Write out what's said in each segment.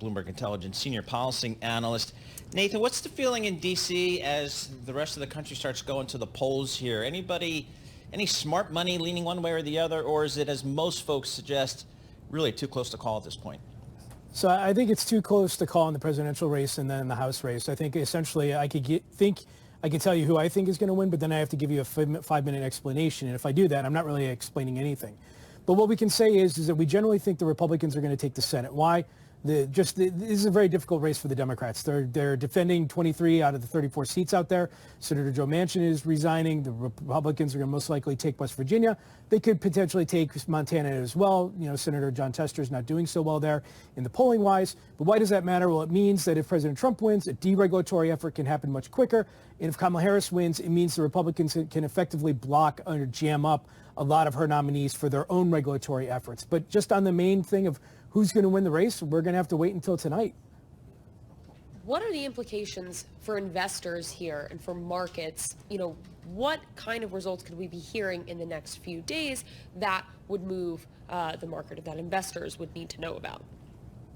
Bloomberg Intelligence senior policy analyst. Nathan, what's the feeling in D.C. as the rest of the country starts going to the polls here? Any smart money leaning one way or the other, or is it, as most folks suggest, really too close to call at this point? So I think it's too close to call in the presidential race and then the House race. I think essentially I could tell you who I think is going to win, but then I have to give you a 5-minute explanation. And if I do that, I'm not really explaining anything. But what we can say is that we generally think the Republicans are going to take the Senate. Why? This is a very difficult race for the Democrats. They're defending 23 out of the 34 seats out there. Senator Joe Manchin is resigning. The Republicans are going to most likely take West Virginia. They could potentially take Montana as well. You know, Senator Jon Tester is not doing so well there in the polling wise. But why does that matter? Well, it means that if President Trump wins, a deregulatory effort can happen much quicker. And if Kamala Harris wins, it means the Republicans can effectively block or jam up a lot of her nominees for their own regulatory efforts. But just on the main thing of who's going to win the race, we're going to have to wait until tonight. What are the implications for investors here and for markets? You know, what kind of results could we be hearing in the next few days that would move the market, that investors would need to know about?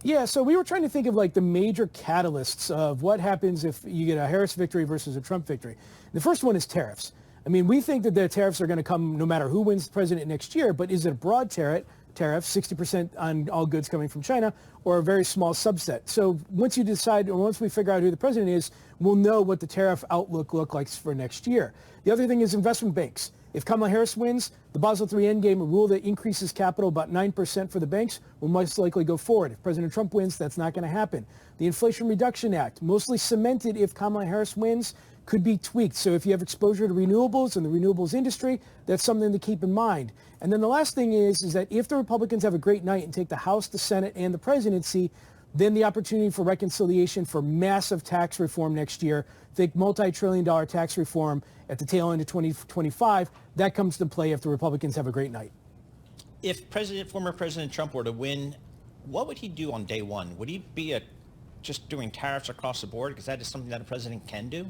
Yeah, so we were trying to think of like the major catalysts of what happens if you get a Harris victory versus a Trump victory. The first one is tariffs. I mean, we think that the tariffs are going to come no matter who wins the president next year, but is it a broad tariff, 60% on all goods coming from China, or a very small subset? So once you decide, or once we figure out who the president is, we'll know what the tariff outlook looks like for next year. The other thing is investment banks. If Kamala Harris wins, the Basel III Endgame, a rule that increases capital about 9% for the banks, will most likely go forward. If President Trump wins, that's not going to happen. The Inflation Reduction Act, mostly cemented if Kamala Harris wins, could be tweaked. So if you have exposure to renewables and the renewables industry, that's something to keep in mind. And then the last thing is that if the Republicans have a great night and take the House, the Senate, and the presidency, then the opportunity for reconciliation for massive tax reform next year, think multi-trillion-dollar tax reform at the tail end of 2025, that comes to play if the Republicans have a great night. If former President Trump were to win, what would he do on day one? Would he be just doing tariffs across the board? Because that is something that a president can do.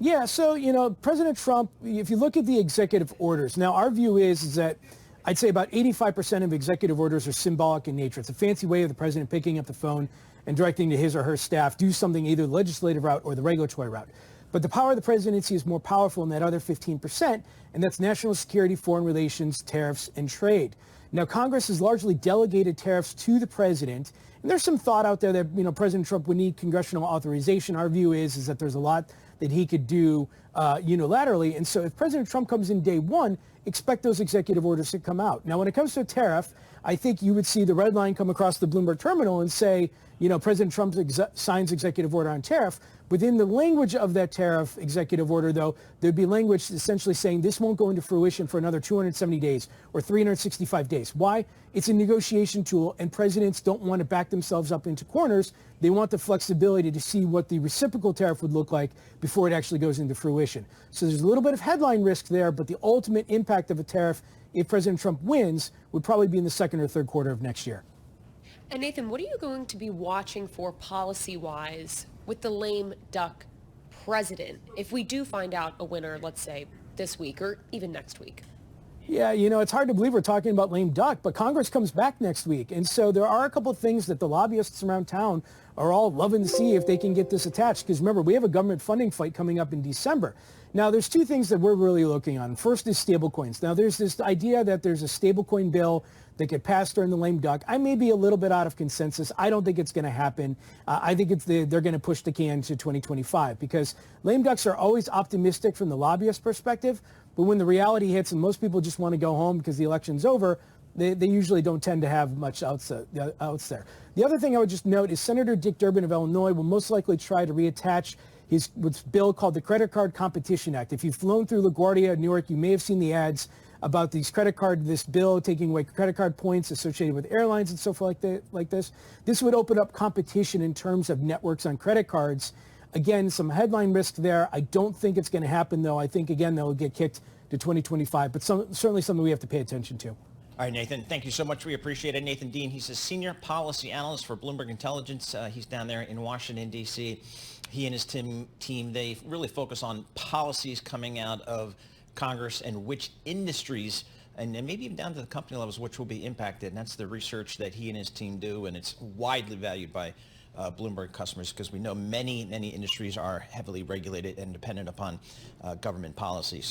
Yeah, so, you know, President Trump, if you look at the executive orders, now our view is that I'd say about 85% of executive orders are symbolic in nature. It's a fancy way of the president picking up the phone and directing to his or her staff, do something either the legislative route or the regulatory route. But the power of the presidency is more powerful than that other 15%, and that's national security, foreign relations, tariffs, and trade. Now, Congress has largely delegated tariffs to the president, and there's some thought out there that, you know, President Trump would need congressional authorization. Our view is that there's a lot that he could do unilaterally. And so if President Trump comes in day one, expect those executive orders to come out. Now, when it comes to a tariff, I think you would see the red line come across the Bloomberg terminal and say, you know, President Trump signs executive order on tariff. Within the language of that tariff executive order, though, there'd be language essentially saying this won't go into fruition for another 270 days or 365 days. Why? It's a negotiation tool, and presidents don't want to back themselves up into corners. They want the flexibility to see what the reciprocal tariff would look like before it actually goes into fruition. So there's a little bit of headline risk there, but the ultimate impact of a tariff, if President Trump wins, would probably be in the second or third quarter of next year. And Nathan, what are you going to be watching for policy-wise with the lame duck president if we do find out a winner, let's say, this week or even next week? Yeah, you know, it's hard to believe we're talking about lame duck, but Congress comes back next week. And so there are a couple of things that the lobbyists around town are all loving to see if they can get this attached. Because remember, we have a government funding fight coming up in December. Now, there's two things that we're really looking on. First is stablecoins. Now, there's this idea that there's a stablecoin bill that get passed during the lame duck. I may be a little bit out of consensus. I don't think it's going to happen. I think they're going to push the can to 2025 because lame ducks are always optimistic from the lobbyist perspective. But when the reality hits and most people just want to go home because the election's over, they usually don't tend to have much outs there. The other thing I would just note is Senator Dick Durbin of Illinois will most likely try to reattach his bill called the Credit Card Competition Act. If you've flown through LaGuardia, New York, you may have seen the ads about this bill taking away credit card points associated with airlines and so forth like this. This would open up competition in terms of networks on credit cards. Again, some headline risk there. I don't think it's going to happen, though. I think, again, they'll get kicked to 2025, but certainly something we have to pay attention to. All right, Nathan, thank you so much. We appreciate it. Nathan Dean, he's a senior policy analyst for Bloomberg Intelligence. He's down there in Washington, D.C. He and his team, they really focus on policies coming out of Congress and which industries and maybe even down to the company levels, which will be impacted. And that's the research that he and his team do, and it's widely valued by Bloomberg customers, because we know many industries are heavily regulated and dependent upon government policy. So